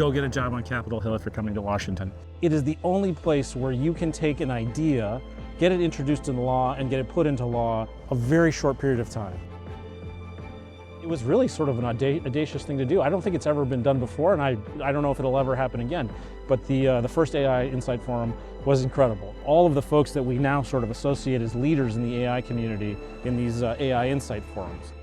go get a job on Capitol Hill if you're coming to Washington. It is the only place where you can take an idea, get it introduced in law, and get it put into law a very short period of time. It was really sort of an audacious thing to do. I don't think it's ever been done before, and I don't know if it'll ever happen again. But the first AI Insight Forum was incredible. All of the folks that we now sort of associate as leaders in the AI community in these AI Insight Forums.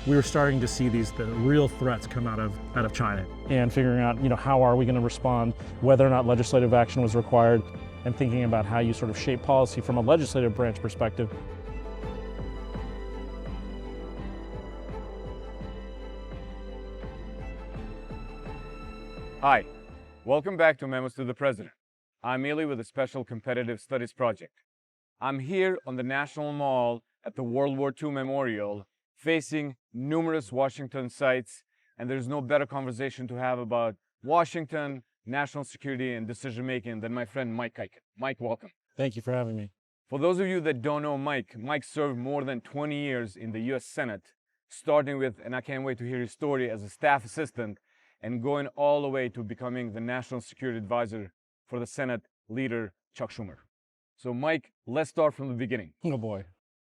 We were starting to see the real threats come out of China, and figuring out, how are we going to respond, whether or not legislative action was required, and thinking about how you sort of shape policy from a legislative branch perspective. Hi, welcome back to Memos to the President. I'm Ylli with the Special Competitive Studies Project. I'm here on the National Mall at the World War II Memorial, facing numerous Washington sites, and there's no better conversation to have about Washington, national security, and decision-making than my friend Mike Kuiken. Mike, welcome. Thank you for having me. For those of you that don't know Mike served more than 20 years in the US Senate, starting with, and I can't wait to hear his story, as a staff assistant, and going all the way to becoming the National Security Advisor for the Senate leader, Chuck Schumer. So Mike, let's start from the beginning. Oh boy.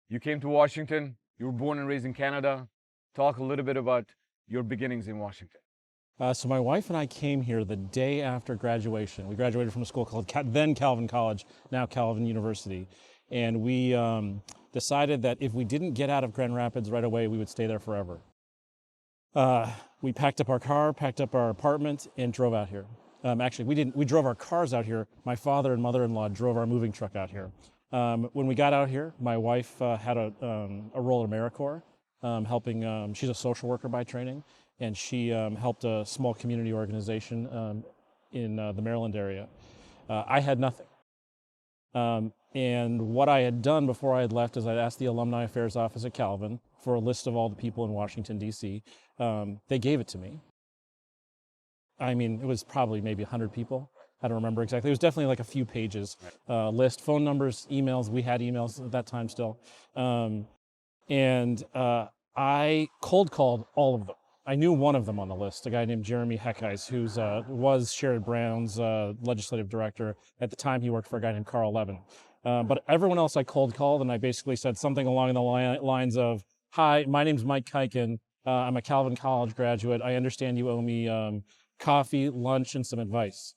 You came to Washington, you were born and raised in Canada. Talk a little bit about your beginnings in Washington. So my wife and I came here the day after graduation. We graduated from a school called then Calvin College, now Calvin University. And we decided that if we didn't get out of Grand Rapids right away, we would stay there forever. We packed up our car, packed up our apartment, and drove out here. Actually, we didn't. We drove our cars out here. My father and mother-in-law drove our moving truck out here. When we got out here, my wife had a role at AmeriCorps, helping. She's a social worker by training, and she helped a small community organization in the Maryland area. I had nothing. And what I had done before I had left is I'd asked the Alumni Affairs Office at Calvin for a list of all the people in Washington, D.C. They gave it to me. I mean, it was probably maybe 100 people. I don't remember exactly. It was definitely like a few pages list, phone numbers, emails. We had emails at that time still. I cold called all of them. I knew one of them on the list, a guy named Jeremy Heckheis, who was Sherrod Brown's legislative director. At the time, he worked for a guy named Carl Levin. But everyone else I cold called, and I basically said something along the lines of, "Hi, my name's Mike Kuiken. I'm a Calvin College graduate. I understand you owe me coffee, lunch, and some advice."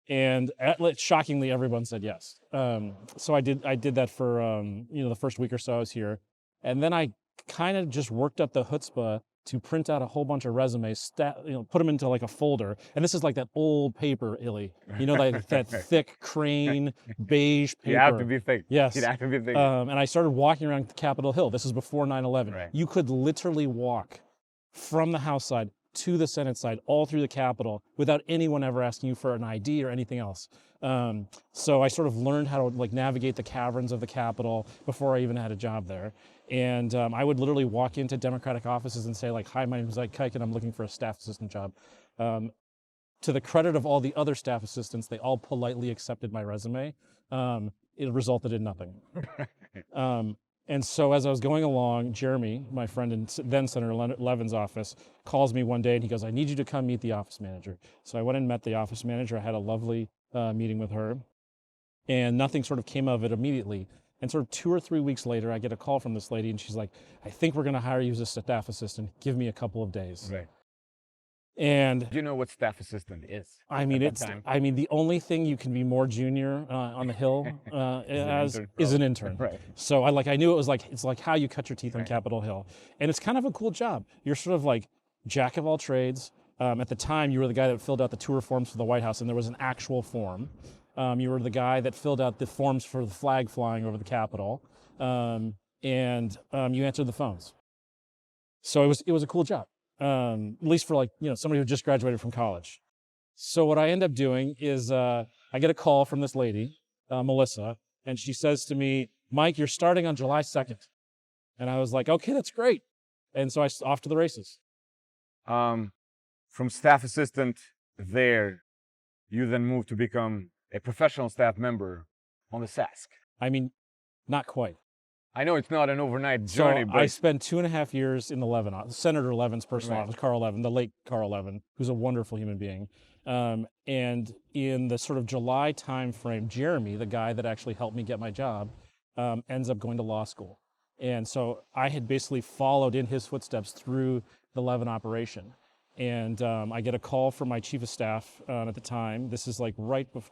And shockingly, everyone said yes. So I did that for the first week or so I was here, and then I kind of just worked up the chutzpah to print out a whole bunch of resumes, put them into like a folder. And this is like that old paper, Ylli. Like that thick crane beige paper. You have to be thick. Yes. You have to be thick. And I started walking around Capitol Hill. This is before 9/11. Right. You could literally walk from the House side to the Senate side, all through the Capitol, without anyone ever asking you for an ID or anything else. So I sort of learned how to navigate the caverns of the Capitol before I even had a job there. And I would literally walk into Democratic offices and say, "Hi, my name is Mike Kuiken. I'm looking for a staff assistant job." To the credit of all the other staff assistants, they all politely accepted my resume. It resulted in nothing. And so as I was going along, Jeremy, my friend in then Senator Levin's office, calls me one day and he goes, "I need you to come meet the office manager." So I went and met the office manager. I had a lovely meeting with her, and nothing sort of came of it immediately. And sort of 2 or 3 weeks later, I get a call from this lady, and she's like, "I think we're going to hire you as a staff assistant. Give me a couple of days." Right. And Do you know what staff assistant is? I mean, the only thing you can be more junior on the Hill is an intern. Right. So I knew it's like how you cut your teeth on Capitol Hill, and it's kind of a cool job. You're sort of like jack of all trades. At the time, you were the guy that filled out the tour forms for the White House, and there was an actual form. You were the guy that filled out the forms for the flag flying over the Capitol, and you answered the phones. So it was a cool job, at least for somebody who just graduated from college. So what I end up doing is I get a call from this lady, Melissa, and she says to me, "Mike, you're starting on July 2nd." And I was like, "Okay, that's great." And so I off to the races. From staff assistant there, you then moved to become a professional staff member on the SASC. I mean, not quite. I know it's not an overnight journey, So but I spent 2.5 years in the Levin, Senator Levin's personal Right. office, Carl Levin, the late Carl Levin, who's a wonderful human being. And in the sort of July timeframe, Jeremy, the guy that actually helped me get my job, ends up going to law school. And so I had basically followed in his footsteps through the Levin operation. And I get a call from my chief of staff at the time. This is like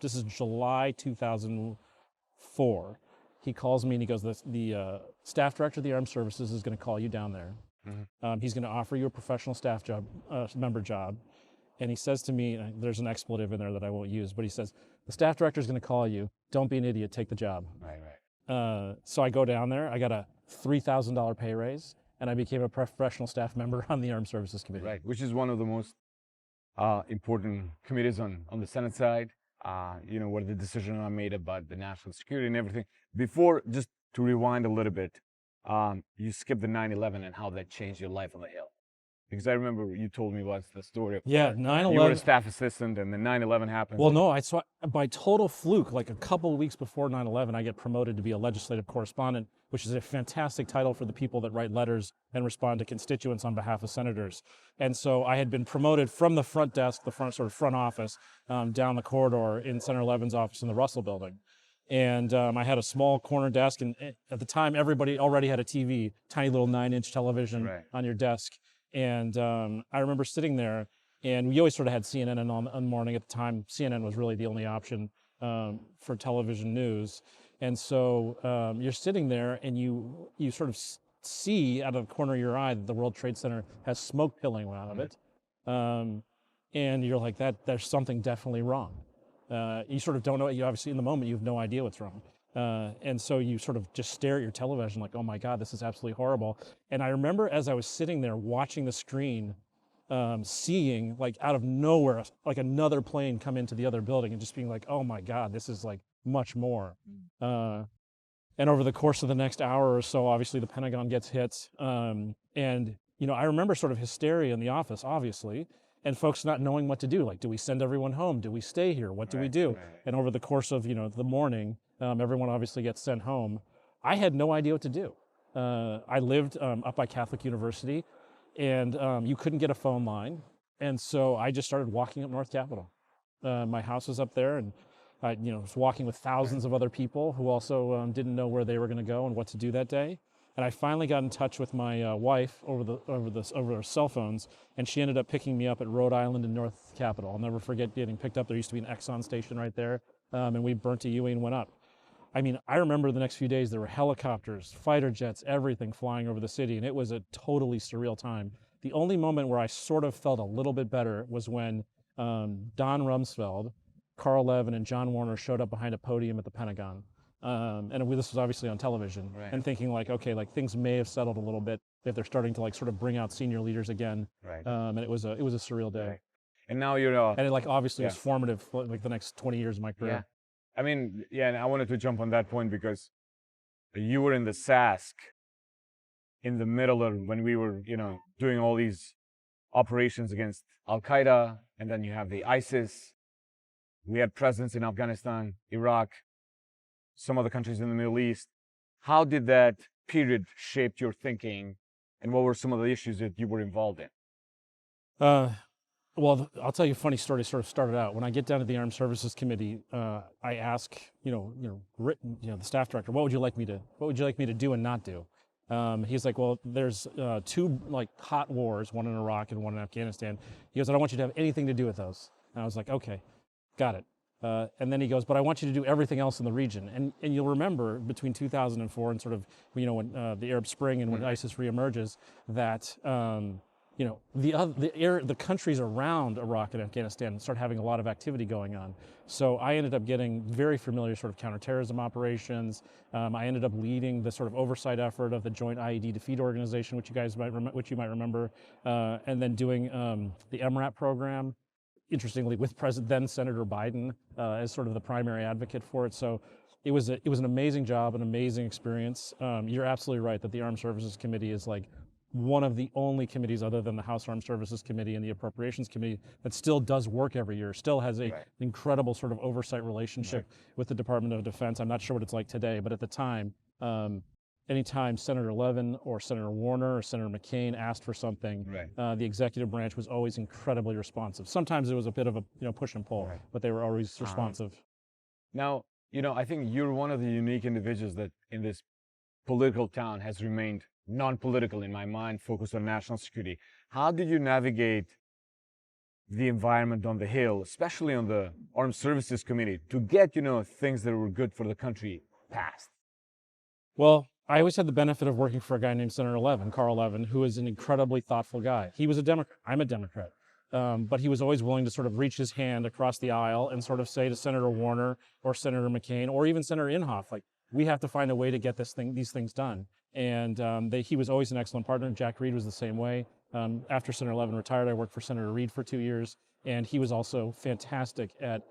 this is July 2004. He calls me and he goes, the staff director of the Armed Services is going to call you down there. He's going to offer you a professional staff job, member job. And he says to me, there's an expletive in there that I won't use, but he says, the staff director is going to call you. Don't be an idiot. Take the job. right. So I go down there. I got a $3,000 pay raise, and I became a professional staff member on the Armed Services Committee. Right, which is one of the most important committees on the Senate side, where the decisions are made about the national security and everything. Before, just to rewind a little bit, you skipped the 9/11 and how that changed your life on the Hill. Because I remember you told me once the story of Yeah, you were 9/11. a staff assistant and then 9/11 happened. Well, no, so by total fluke, like a couple of weeks before 9/11, I get promoted to be a legislative correspondent, which is a fantastic title for the people that write letters and respond to constituents on behalf of senators. And so I had been promoted from the front desk, the front office, down the corridor in Senator Levin's office in the Russell Building. And I had a small corner desk, and at the time, everybody already had a TV, tiny little 9-inch television on your desk. And I remember sitting there, and we always sort of had CNN on the morning at the time. CNN was really the only option for television news. And so you're sitting there, and you sort of see out of the corner of your eye that the World Trade Center has smoke billowing out of it. And you're like, there's something definitely wrong. You sort of don't know. You obviously, in the moment, you have no idea what's wrong. And so you sort of just stare at your television like, oh my God, this is absolutely horrible. And I remember as I was sitting there watching the screen, seeing like out of nowhere, like another plane come into the other building and just being like, oh my God, this is like much more. And over the course of the next hour or so, obviously the Pentagon gets hit. And, I remember sort of hysteria in the office, obviously, and folks not knowing what to do. Like, do we send everyone home? Do we stay here? What do we do? Right. And over the course of, the morning, everyone obviously gets sent home. I had no idea what to do. I lived up by Catholic University, and you couldn't get a phone line. And so I just started walking up North Capitol. My house was up there, and I was walking with thousands of other people who also didn't know where they were going to go and what to do that day. And I finally got in touch with my wife over our cell phones, and she ended up picking me up at Rhode Island and North Capitol. I'll never forget getting picked up. There used to be an Exxon station right there, and we burnt a UE and went up. I mean, I remember the next few days there were helicopters, fighter jets, everything flying over the city, and it was a totally surreal time. The only moment where I sort of felt a little bit better was when Don Rumsfeld, Carl Levin, and John Warner showed up behind a podium at the Pentagon. This was obviously on television, and thinking like, okay, like things may have settled a little bit if they're starting to like sort of bring out senior leaders again. And it was a surreal day. Right. And now you're and it like obviously was formative for like the next 20 years of my career. I mean, and I wanted to jump on that point because you were in the SASC in the middle of when we were, doing all these operations against Al Qaeda, and then you have the ISIS. We had presence in Afghanistan, Iraq, some other countries in the Middle East. How did that period shape your thinking, and what were some of the issues that you were involved in? Well, I'll tell you a funny story. Sort of started out when I get down to the Armed Services Committee. I ask, the staff director, what would you like me to do and not do? He's like, well, there's two like hot wars, one in Iraq and one in Afghanistan. He goes, I don't want you to have anything to do with those. And I was like, okay, got it. And then he goes, but I want you to do everything else in the region. And you'll remember between 2004 and sort of, when the Arab Spring and when ISIS reemerges, that the countries around Iraq and Afghanistan start having a lot of activity going on. So I ended up getting very familiar sort of counter-terrorism operations. I ended up leading the sort of oversight effort of the Joint IED Defeat Organization, which you might remember, and then doing the MRAP program. Interestingly, with then Senator Biden as sort of the primary advocate for it. So it was an amazing job, an amazing experience. You're absolutely right that the Armed Services Committee is like one of the only committees other than the House Armed Services Committee and the Appropriations Committee that still does work every year, still has an incredible sort of oversight relationship with the Department of Defense. I'm not sure what it's like today, but at the time, anytime Senator Levin or Senator Warner or Senator McCain asked for something, Right. the executive branch was always incredibly responsive. Sometimes it was a bit of a push and pull, Right. but they were always responsive. Now, I think you're one of the unique individuals that in this political town has remained non-political in my mind, focused on national security. How did you navigate the environment on the Hill, especially on the Armed Services Committee, to get, things that were good for the country passed? Well, I always had the benefit of working for a guy named Senator Levin, Carl Levin, who is an incredibly thoughtful guy. He was a Democrat. I'm a Democrat. But he was always willing to sort of reach his hand across the aisle and sort of say to Senator Warner or Senator McCain or even Senator Inhofe, like, we have to find a way to get these things done. And he was always an excellent partner. Jack Reed was the same way. After Senator Levin retired, I worked for Senator Reed for 2 years, and he was also fantastic at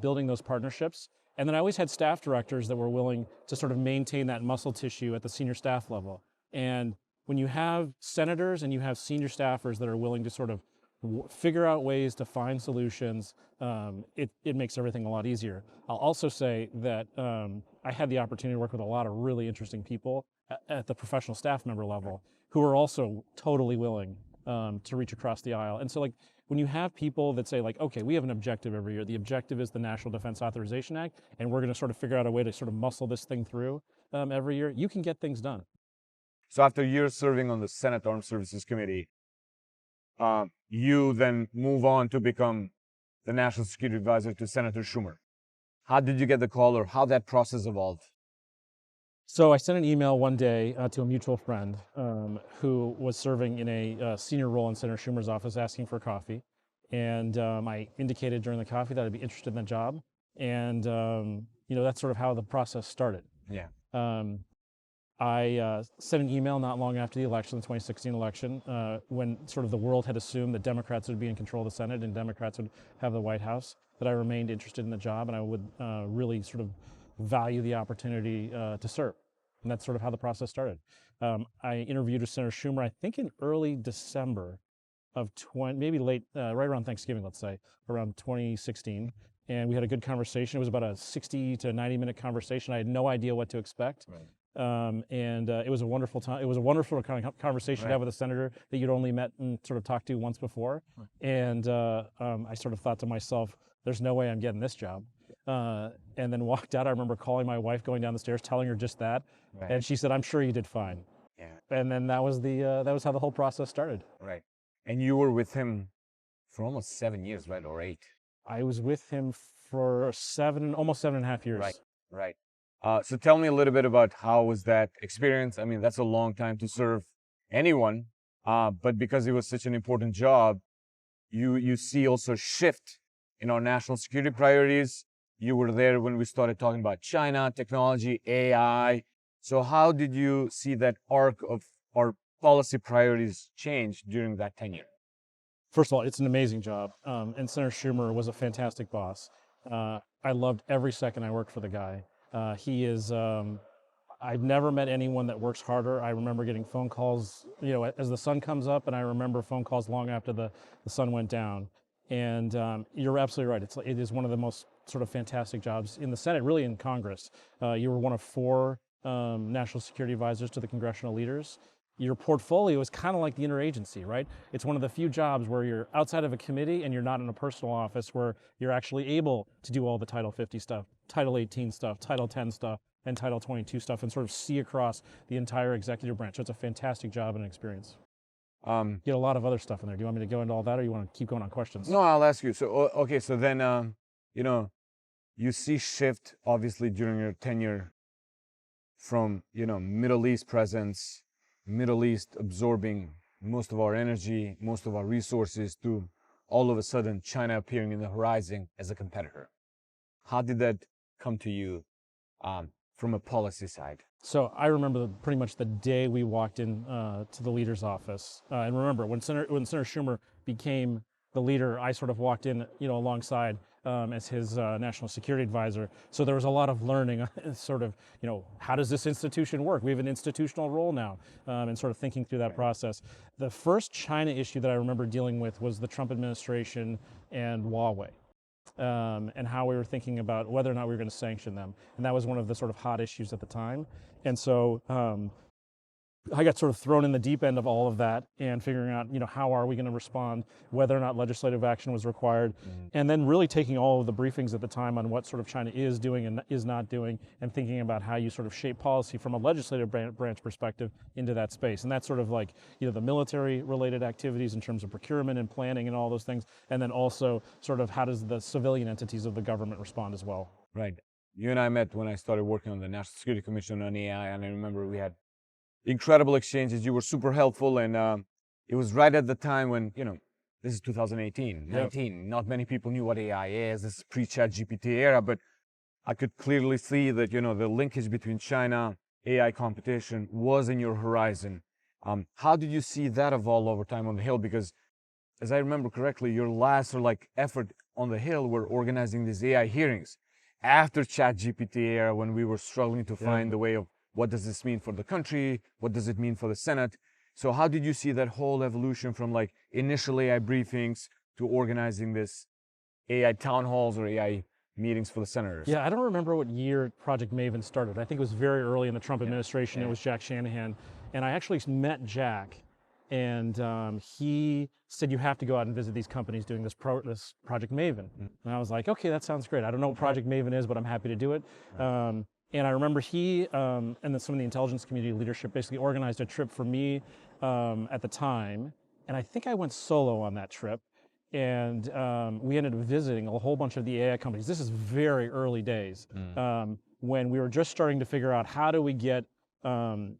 building those partnerships. And then I always had staff directors that were willing to sort of maintain that muscle tissue at the senior staff level. And when you have senators and you have senior staffers that are willing to sort of figure out ways to find solutions, it makes everything a lot easier. I'll also say that I had the opportunity to work with a lot of really interesting people at the professional staff member level who are also totally willing to reach across the aisle. And so, like, when you have people that say, like, okay, we have an objective every year. The objective is the National Defense Authorization Act, and we're going to sort of figure out a way to sort of muscle this thing through every year, you can get things done. So after years serving on the Senate Armed Services Committee, you then move on to become the National Security Advisor to Senator Schumer. How did you get the call, or how that process evolved? So I sent an email one day to a mutual friend who was serving in a senior role in Senator Schumer's office asking for coffee. And I indicated during the coffee that I'd be interested in the job. And, that's sort of how the process started. Yeah. I sent an email not long after the election, the 2016 election, when sort of the world had assumed that Democrats would be in control of the Senate and Democrats would have the White House, that I remained interested in the job and I would really sort of value the opportunity to serve. And that's sort of how the process started. I interviewed with Senator Schumer, I think in early December of maybe late, right around Thanksgiving, let's say, around 2016. And we had a good conversation. It was about a 60 to 90 minute conversation. I had no idea what to expect. Right. It was a wonderful time. It was a wonderful kind of conversation to have with a senator that you'd only met and sort of talked to once before. Right. And I sort of thought to myself, there's no way I'm getting this job. And then walked out. I remember calling my wife, going down the stairs, telling her just that. Right. And she said, I'm sure you did fine. Yeah. And then that was how the whole process started. Right. And you were with him for almost 7 years, right? Or 8? I was with him for almost 7.5 years. Right. Right. So tell me a little bit about how was that experience? I mean, that's a long time to serve anyone, but because it was such an important job, you see also shift in our national security priorities. You were there when we started talking about China, technology, AI. So how did you see that arc of our policy priorities change during that tenure? First of all, it's an amazing job. And Senator Schumer was a fantastic boss. I loved every second I worked for the guy. He is, I've never met anyone that works harder. I remember getting phone calls, as the sun comes up, and I remember phone calls long after the sun went down. And you're absolutely right. It is one of the most sort of fantastic jobs in the Senate, really in Congress. You were one of 4 national security advisors to the congressional leaders. Your portfolio is kind of like the interagency, right? It's one of the few jobs where you're outside of a committee and you're not in a personal office, where you're actually able to do all the Title 50 stuff, Title 18 stuff, Title 10 stuff, and Title 22 stuff, and sort of see across the entire executive branch. So it's a fantastic job and experience. You get a lot of other stuff in there. Do you want me to go into all that, or you want to keep going on questions? No, I'll ask you. So, okay, so then, you see shift, obviously, during your tenure from, Middle East presence, Middle East absorbing most of our energy, most of our resources, to all of a sudden China appearing in the horizon as a competitor. How did that come to you from a policy side? So I remember pretty much the day we walked in to the leader's office. And remember, when Senator Schumer became the leader, I sort of walked in, alongside as his national security advisor. So there was a lot of learning, sort of, how does this institution work? We have an institutional role now, and sort of thinking through that process. The first China issue that I remember dealing with was the Trump administration and Huawei. and how we were thinking about whether or not we were going to sanction them. And that was one of the sort of hot issues at the time. And so I got sort of thrown in the deep end of all of that and figuring out, how are we going to respond, whether or not legislative action was required, and then really taking all of the briefings at the time on what sort of China is doing and is not doing, and thinking about how you sort of shape policy from a legislative branch perspective into that space. And that's sort of like, the military-related activities in terms of procurement and planning and all those things, and then also sort of how does the civilian entities of the government respond as well. Right. You and I met when I started working on the National Security Commission on AI, and I remember we had incredible exchanges. You were super helpful, and it was right at the time when, this is 2018, 19. Not many people knew what AI is. This is pre-Chat GPT era, but I could clearly see that, the linkage between China, AI competition was in your horizon. How did you see that evolve over time on the Hill? Because as I remember correctly, your last effort on the Hill were organizing these AI hearings after Chat GPT era, when we were struggling to find the way of what does this mean for the country? What does it mean for the Senate? So how did you see that whole evolution from initial AI briefings to organizing this AI town halls or AI meetings for the senators? Yeah, I don't remember what year Project Maven started. I think it was very early in the Trump administration. It was Jack Shanahan. And I actually met Jack, and he said, you have to go out and visit these companies doing this Project Maven. And I was like, okay, that sounds great. I don't know what Project Maven is, but I'm happy to do it. And I remember he and then some of the intelligence community leadership basically organized a trip for me at the time. And I think I went solo on that trip. And we ended up visiting a whole bunch of the AI companies. This is very early days when we were just starting to figure out how do we get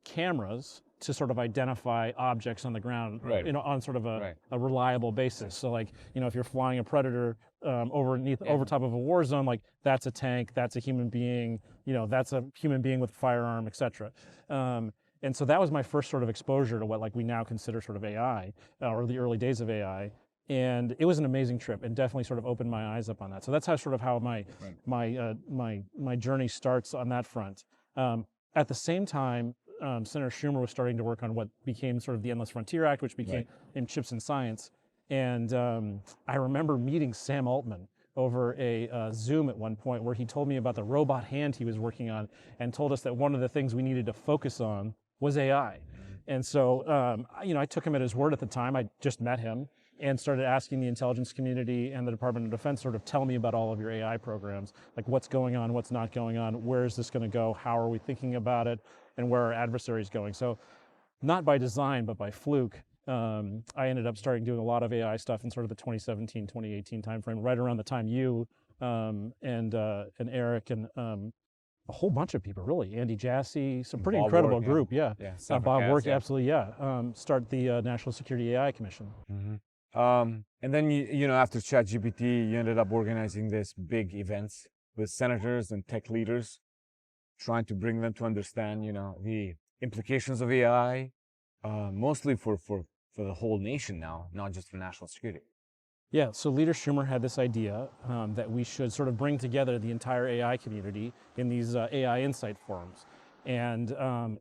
cameras to sort of identify objects on the ground on sort of a reliable basis. So if you're flying a Predator over top of a war zone, that's a tank, that's a human being, that's a human being with a firearm, etc. And so that was my first sort of exposure to what we now consider sort of AI, or the early days of AI. And it was an amazing trip, and definitely sort of opened my eyes up on that. So that's how my journey starts on that front. At the same time, Senator Schumer was starting to work on what became sort of the Endless Frontier Act, which became in Chips and Science. And I remember meeting Sam Altman over a Zoom at one point, where he told me about the robot hand he was working on, and told us that one of the things we needed to focus on was AI. And so, I took him at his word at the time. I just met him and started asking the intelligence community and the Department of Defense sort of tell me about all of your AI programs, what's going on, what's not going on, where is this going to go, how are we thinking about it, and where are adversaries going. So not by design, but by fluke, I ended up starting doing a lot of AI stuff in sort of the 2017, 2018 timeframe, right around the time you and Eric and a whole bunch of people, really. Andy Jassy, some pretty incredible group, Bob Work, absolutely, start the National Security AI Commission. And then, after ChatGPT, you ended up organizing these big events with senators and tech leaders, trying to bring them to understand, the implications of AI, mostly for the whole nation now, not just for national security. Yeah, so Leader Schumer had this idea that we should sort of bring together the entire AI community in these AI Insight forums. And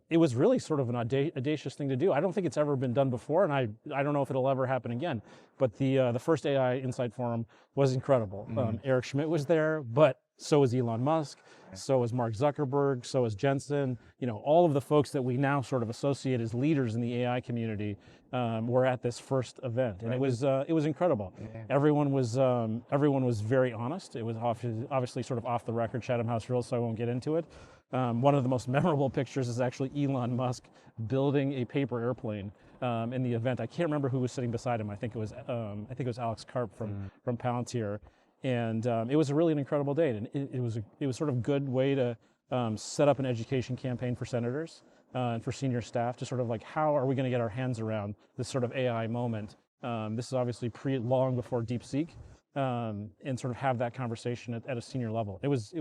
it was really sort of an audacious thing to do. I don't think it's ever been done before, and I don't know if it'll ever happen again. But the first AI Insight Forum was incredible. Eric Schmidt was there, but so was Elon Musk, so was Mark Zuckerberg, so was Jensen. All of the folks that we now sort of associate as leaders in the AI community were at this first event, and it was incredible. Everyone was very honest. It was obviously sort of off the record, Chatham House rules, so I won't get into it. One of the most memorable pictures is actually Elon Musk building a paper airplane in the event. I can't remember who was sitting beside him. I think it was Alex Karp from Palantir, and it was really an incredible day. And it was sort of a good way to set up an education campaign for senators and for senior staff to sort of how are we going to get our hands around this sort of AI moment. This is obviously long before DeepSeek, and sort of have that conversation at a senior level. It was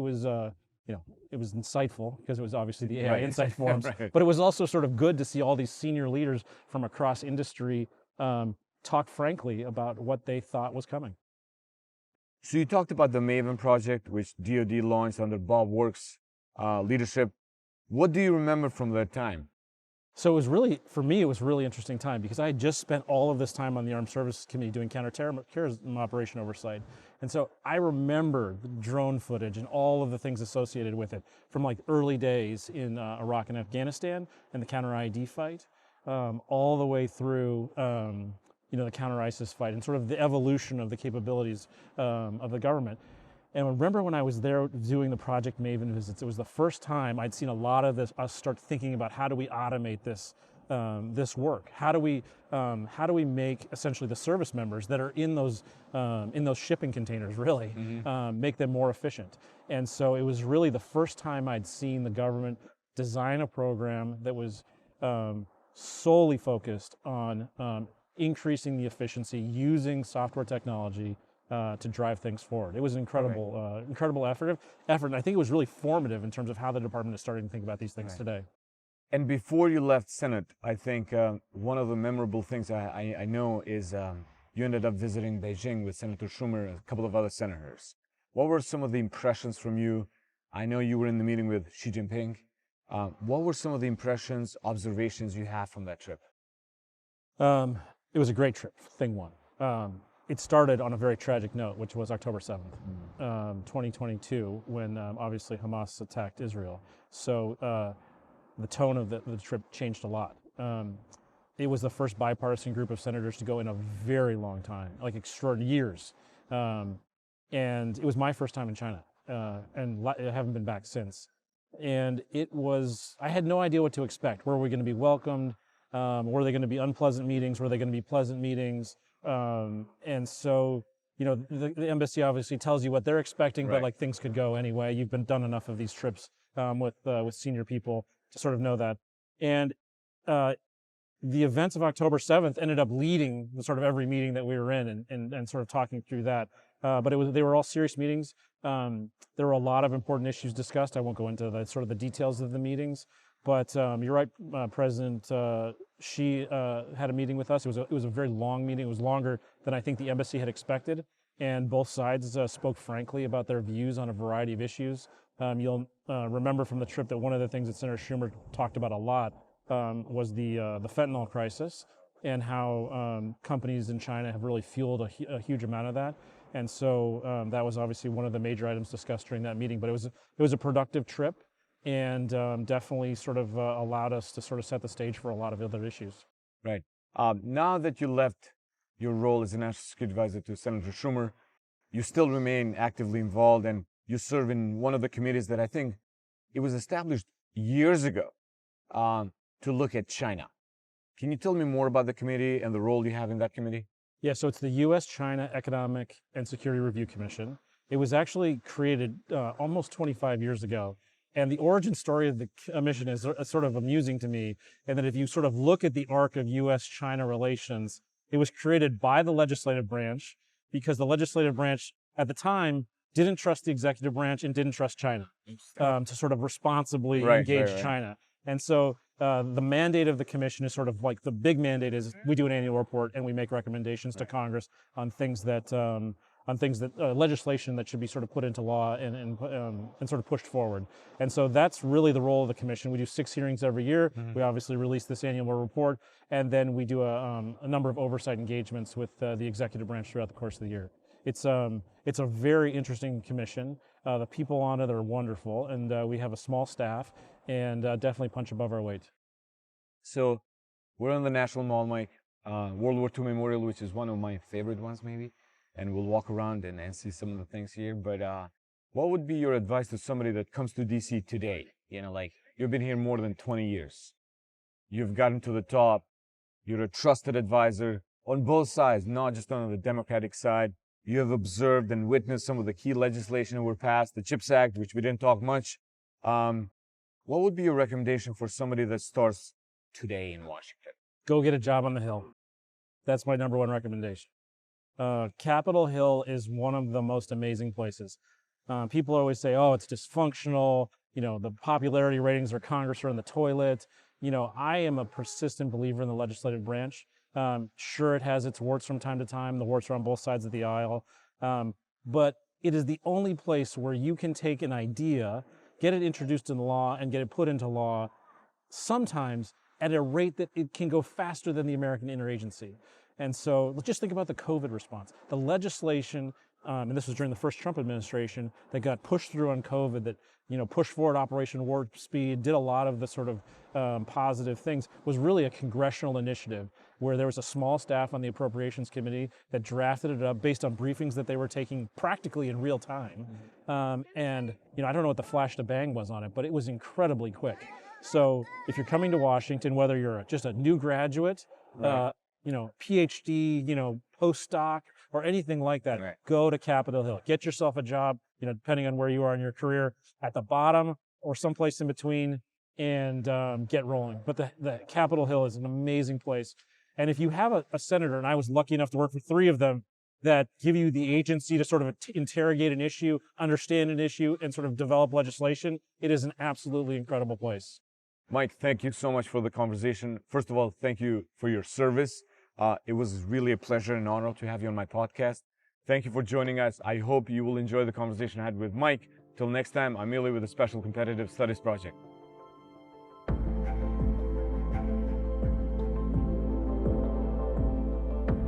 insightful because it was obviously the AI Insight Forums, but it was also sort of good to see all these senior leaders from across industry talk frankly about what they thought was coming. So you talked about the Maven project, which DoD launched under Bob Work's leadership. What do you remember from that time? So it was really, for me, it was a really interesting time because I had just spent all of this time on the Armed Services Committee doing counter-terrorism operation oversight. And so I remember the drone footage and all of the things associated with it from like early days in Iraq and Afghanistan and the counter-ID fight, all the way through the counter-ISIS fight and sort of the evolution of the capabilities of the government. And I remember when I was there doing the Project Maven visits, it was the first time I'd seen a lot of this, us start thinking about how do we automate this, this work? How do we make essentially the service members that are in those shipping containers really, make them more efficient? And so it was really the first time I'd seen the government design a program that was solely focused on increasing the efficiency using software technology to drive things forward. It was an incredible, incredible effort, and I think it was really formative in terms of how the department is starting to think about these things today. And before you left Senate, I think one of the memorable things I know is you ended up visiting Beijing with Senator Schumer and a couple of other senators. What were some of the impressions from you? I know you were in the meeting with Xi Jinping. What were some of the impressions, observations you had from that trip? It was a great trip, thing one. It started on a very tragic note, which was October 7th, 2022, when obviously Hamas attacked Israel. So the tone of the trip changed a lot. It was the first bipartisan group of senators to go in a very long time, like extraordinary years. And it was my first time in China, and I haven't been back since. And I had no idea what to expect. Were we going to be welcomed? Were they going to be unpleasant meetings? Were they going to be pleasant meetings? And so, the embassy obviously tells you what they're expecting, but like things could go anyway. You've done enough of these trips with senior people to sort of know that. And the events of October 7th ended up leading the sort of every meeting that we were in and sort of talking through that. But they were all serious meetings. There were a lot of important issues discussed. I won't go into the details of the meetings. But you're right, President Xi had a meeting with us. It was a very long meeting. It was longer than I think the embassy had expected. And both sides spoke frankly about their views on a variety of issues. You'll remember from the trip that one of the things that Senator Schumer talked about a lot was the fentanyl crisis and how companies in China have really fueled a huge amount of that. And so that was obviously one of the major items discussed during that meeting. But it was a productive trip. And definitely sort of allowed us to sort of set the stage for a lot of other issues. Right. Now that you left your role as a national security advisor to Senator Schumer, you still remain actively involved, and you serve in one of the committees that I think it was established years ago to look at China. Can you tell me more about the committee and the role you have in that committee? Yeah, so it's the U.S.-China Economic and Security Review Commission. It was actually created almost 25 years ago. And the origin story of the commission is sort of amusing to me, and that if you sort of look at the arc of U.S.-China relations, it was created by the legislative branch because the legislative branch at the time didn't trust the executive branch and didn't trust China to sort of responsibly engage China. And so the mandate of the commission is sort of like the big mandate is we do an annual report and we make recommendations to Congress on things that legislation that should be sort of put into law and sort of pushed forward. And so that's really the role of the commission. We do 6 hearings every year. We obviously release this annual report, and then we do a number of oversight engagements with the executive branch throughout the course of the year. It's a very interesting commission. The people on it are wonderful, and we have a small staff and definitely punch above our weight. So we're on the National Mall, Mike, World War II Memorial, which is one of my favorite ones maybe. And we'll walk around and see some of the things here. But what would be your advice to somebody that comes to DC today? Like you've been here more than 20 years. You've gotten to the top. You're a trusted advisor on both sides, not just on the Democratic side. You have observed and witnessed some of the key legislation that were passed, the CHIPS Act, which we didn't talk much. What would be your recommendation for somebody that starts today in Washington? Go get a job on the Hill. That's my number one recommendation. Capitol Hill is one of the most amazing places. People always say, oh, it's dysfunctional. The popularity ratings of Congress are in the toilet. I am a persistent believer in the legislative branch. Sure, it has its warts from time to time. The warts are on both sides of the aisle. But it is the only place where you can take an idea, get it introduced in law, and get it put into law, sometimes at a rate that it can go faster than the American interagency. And so let's just think about the COVID response. The legislation, and this was during the first Trump administration, that got pushed through on COVID, that pushed forward Operation Warp Speed, did a lot of the sort of positive things, was really a congressional initiative where there was a small staff on the Appropriations Committee that drafted it up based on briefings that they were taking practically in real time. And I don't know what the flash to bang was on it, but it was incredibly quick. So if you're coming to Washington, whether you're just a new graduate, Right. PhD, postdoc, or anything like that, Right. go to Capitol Hill. Get yourself a job, depending on where you are in your career, at the bottom or someplace in between, and get rolling. But the Capitol Hill is an amazing place. And if you have a senator, and I was lucky enough to work for 3 of them, that give you the agency to sort of interrogate an issue, understand an issue, and sort of develop legislation, it is an absolutely incredible place. Mike, thank you so much for the conversation. First of all, thank you for your service. It was really a pleasure and honor to have you on my podcast. Thank you for joining us. I hope you will enjoy the conversation I had with Mike. Till next time, I'm Ylli with the Special Competitive Studies Project.